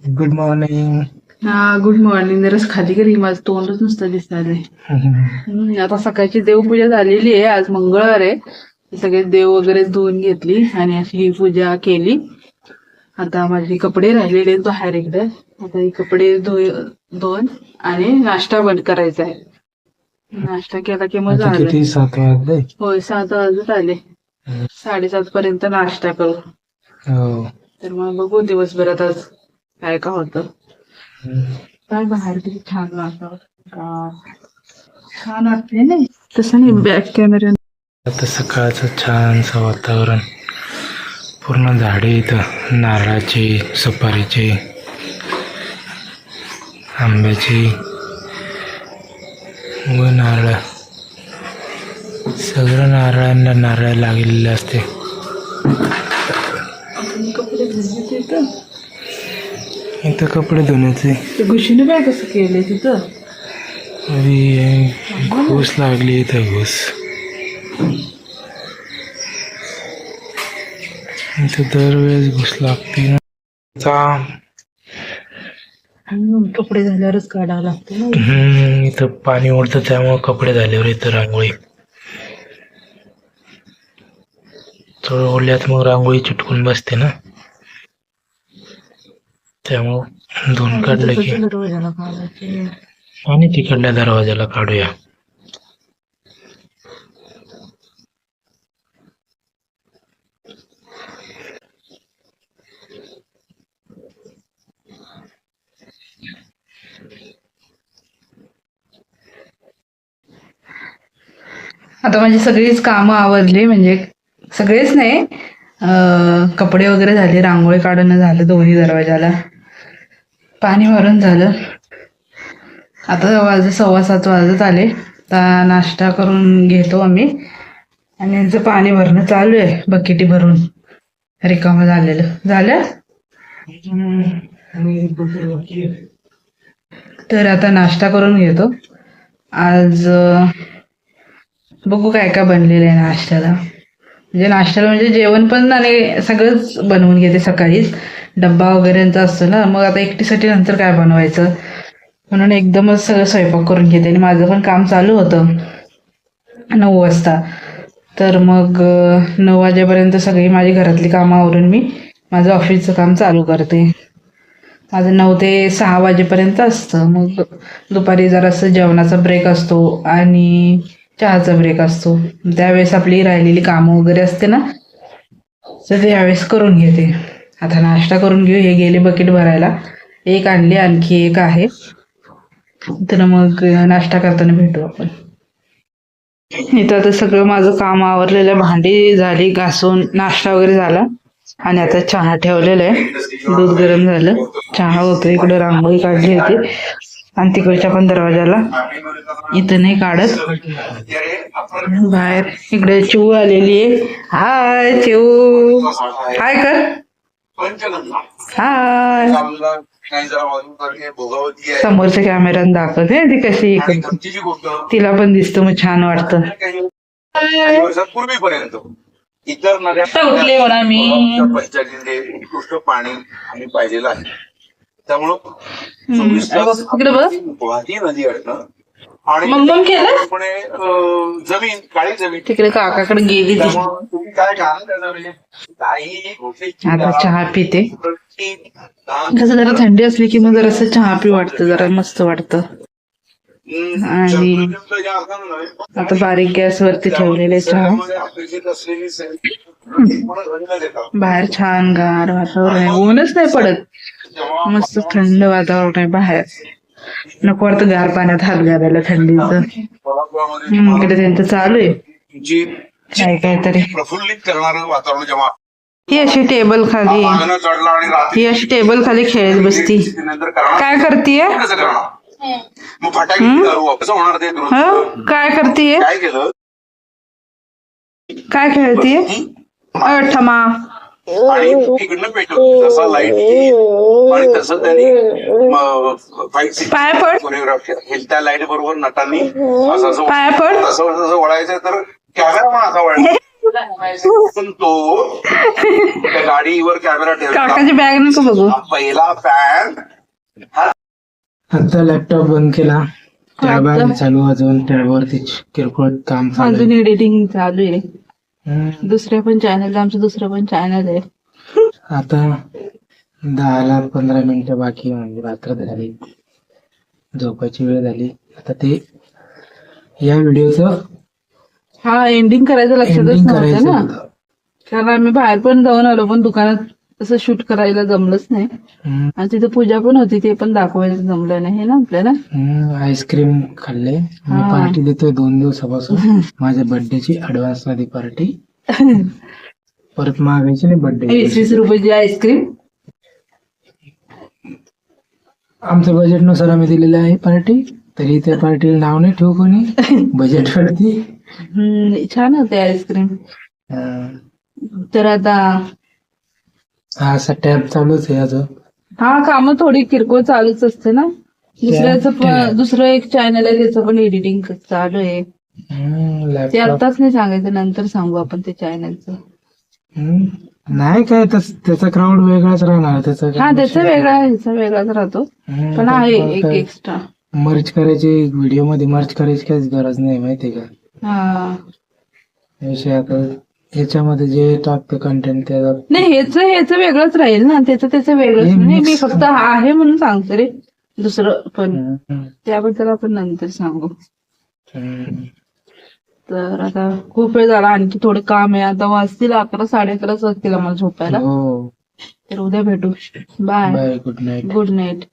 Good morning. हा, good morning. जराच खाली गेली, माझं तोंडच नुसतं दिसायलंय. आता सकाळची देवपूजा झालेली आहे. आज मंगळवार आहे. सगळे देव वगैरे धुवून घेतली आणि अशी ही पूजा केली. आता माझे कपडे राहिलेले बाहेर इकडे. आता ही कपडे धुवून आणि नाश्ता बंद करायचा आहे. नाश्ता केला की मग आता झालं. किती 7 वाजले? होय, 7 वाजत आले. 7:30 पर्यंत नाश्ता करू. हो. तर मग बघू दिवसभरात आज काय का होतं. काय बाहेर किती छान वाटतं. छान वाटते नाही तसं नाही बॅक कॅमेरा. आता सकाळचं छानसं वातावरण, पूर्ण झाडे इथं, नारळाची, सुपारीची, आंब्याची व नारळ, सगळं नारळांना नारळ लागलेले असते. कपडे धुवायचे इथं. इथं कपडे धुण्याचे ते घुशीने काय कसं केलंय तिथं. अरे घुस लागली इथं, घुस. इथं दरवेळेस घुस लागते ना. कपडे झाल्यावरच काढावं लागतं ना. इथं पाणी ओढतं, त्यामुळे कपडे झाल्यावर इथं रांगोळी थोडं ओढल्यात, मग रांगोळी चिटकून बसते ना, त्यामुळं धुवून काढलं की. दरवाजाला काढायचे. आणि तिकडल्या दरवाजाला काढूया. आता माझी सगळीच कामं आवरली, म्हणजे सगळेच नाही, कपडे वगैरे झाले, रांगोळी काढणं झालं, दोन्ही दरवाजाला पाणी भरून झालं. आता 6:15 वाजत आले. आता नाश्ता करून घेतो आम्ही आणि यांचं पाणी भरणं चालू आहे, बकेटी भरून रिकामं झालं. तर आता नाश्ता करून घेतो. आज बघू काय काय बनलेलं आहे नाश्त्याला. म्हणजे जेवण पण आणि सगळंच बनवून घेते सकाळीच. डब्बा वगैरेंचा असतो ना, मग आता एकटीसाठी नंतर काय बनवायचं म्हणून एकदमच सगळं स्वयंपाक करून घेते. आणि माझं पण काम चालू होतं 9 वाजता. तर मग 9 वाजेपर्यंत सगळी माझी घरातली कामं आवरून मी माझं ऑफिसचं काम चालू करते. माझं 9 ते 6 वाजेपर्यंत असतं. मग दुपारी जरासं जेवणाचा ब्रेक असतो आणि चहाचा ब्रेक असतो. त्यावेळेस आपली राहिलेली कामं वगैरे असते ना, तर ते यावेळेस करून घेते. आता नाश्ता करून घेऊ. हे गेले बकेट भरायला, एक आणली, आणखी एक आहे. तर मग नाश्ता करताना भेटू आपण. इथं आता सगळं माझं काम आवरलेलं, भांडी झाली घासून, नाश्ता वगैरे झाला आणि आता चहा ठेवलेला आहे. दूध गरम झालं, चहा होतो. इकडे रांगोळी काढली होती आणि तिकडच्या पण दरवाजाला इथं नाही काढत. बाहेर इकडे चिऊ आलेली आहे. हाय चिऊ, हाय कर. हाय. समोरच्या कॅमेऱ्यात दाखवते ती कशी करते. तिला पण दिसतं, मग छान वाटतं. पूर्वीपर्यंत इतर नद्या उठले म्हणा मी. उत्कृष्ट पाणी आणि पाहिलेलं आहे. त्यामुळं तिकडे बस. गुवाहाटी नदी असणं आणि मग केलं जमीन, काळी जमीन तिकडे काकाकडे गेली ती. त्यामुळं तुम्ही काय घालून काही गोष्टी आता चहा पिते. कसं जरा थंडी असली की मग जरासं चहा पी वाटतं, जरा मस्त वाटतं. आणि आता बारीक गॅस वरती ठेवलेले चहा. बाहेर छान गार वातावरण आहे, ऊनच नाही पडत, मस्त थंड वातावरण आहे बाहेर. नको वाटतं गार पाण्यात हात घालायला थंडीचं. इकडे त्यांचं चालू आहे काहीतरी. प्रफुल्लित करणारं वातावरण जेव्हा ही अशी टेबल खाली खेळत बसती. काय करतीये? मग फटाके कसं होणार ते? काय करतीये? काय केलं? काय खेळतीये? ठमा. आणि इकडनं पेटवलं जसा लाईट येईल आणि तसं त्यांनी पाय पड. कोरिओग्राफी त्या लाईट बरोबर नटांनी पाया पड. तसं वळायचं, तर कॅमेरा पण असा वळला. पण तो त्या गाडीवर कॅमेरा ठेवला. काकाची बॅग नको बघू. हा पहिला फॅन आता लॅपटॉप बंद केला, टॅब आहे चालू, अजून टॅबवरती किरकोळ काम चालू अजून आहे. एडिटिंग चालू आहे. हम्म. दुसऱ्या पण चॅनल, आमचं दुसरं पण चॅनल आहे. आता 10-15 मिनिटं बाकी आहे, म्हणजे रात्र झाली, झोपायची वेळ झाली. आता ते या व्हिडिओचं हा एंडिंग करायचं लक्षातच एंडिंग नव्हतं करायचं ना, होतं. कारण आम्ही बाहेर पण जाऊन आलो, पण दुकानात तसं शूट करायला जमलंच नाही. हम्म. आणि तिथे पूजा पण होती, ते पण दाखवायला जमलं नाही ना आपल्याला. आईस्क्रीम खाल्ले. मी हा. पार्टी देतोय 2 दिवसापासून, माझ्या बर्थडेची ऍडव्हान्स मध्ये पार्टी. परत मागायची नाही बर्थडे. 20 रुपयाची आईस्क्रीम. आमच्या बजेटनुसार आम्ही दिलेली आहे पार्टी, तरी त्या पार्टीला नाव नाही ठेवू कोणी बजेट वरती. छान होते आईस्क्रीम. तर आता हा असा टॅब चालूच आहे अजून. हा काम थोडी किरकोळ चालूच असते ना. दुसऱ्याचं पण, दुसरं एक चॅनल आहे त्याचं पण एडिटिंग चालू आहे. ते लॅपटॉप आताच नाही सांगायचं, नंतर सांगू आपण ते चॅनलचं. नाही काय त्याचा क्राऊड वेगळाच राहणार. त्याचा हा त्याचा वेगळा, ह्याचा वेगळाच राहतो, पण आहे एक एक्स्ट्रा. मर्ज करायची व्हिडिओ मध्ये, मर्ज करायची काहीच गरज नाही, माहितीये का हा विषय. आता ह्याच्यामध्ये जे टाकतं कंटेंट त्याचा नाही, ह्याचं वेगळंच राहील ना, त्याचं वेगळंच हे नाही. mix. मी फक्त आहे म्हणून सांगते रे, दुसरं पण त्याबद्दल आपण नंतर सांगू. तर आता खूप वेळ झाला, आणखी थोडं काम आहे. आता वाजतील 11-11:30 वाजतील आम्हाला झोपायला. हो. तर उद्या भेटू. Bye. Bye, good night. Good night.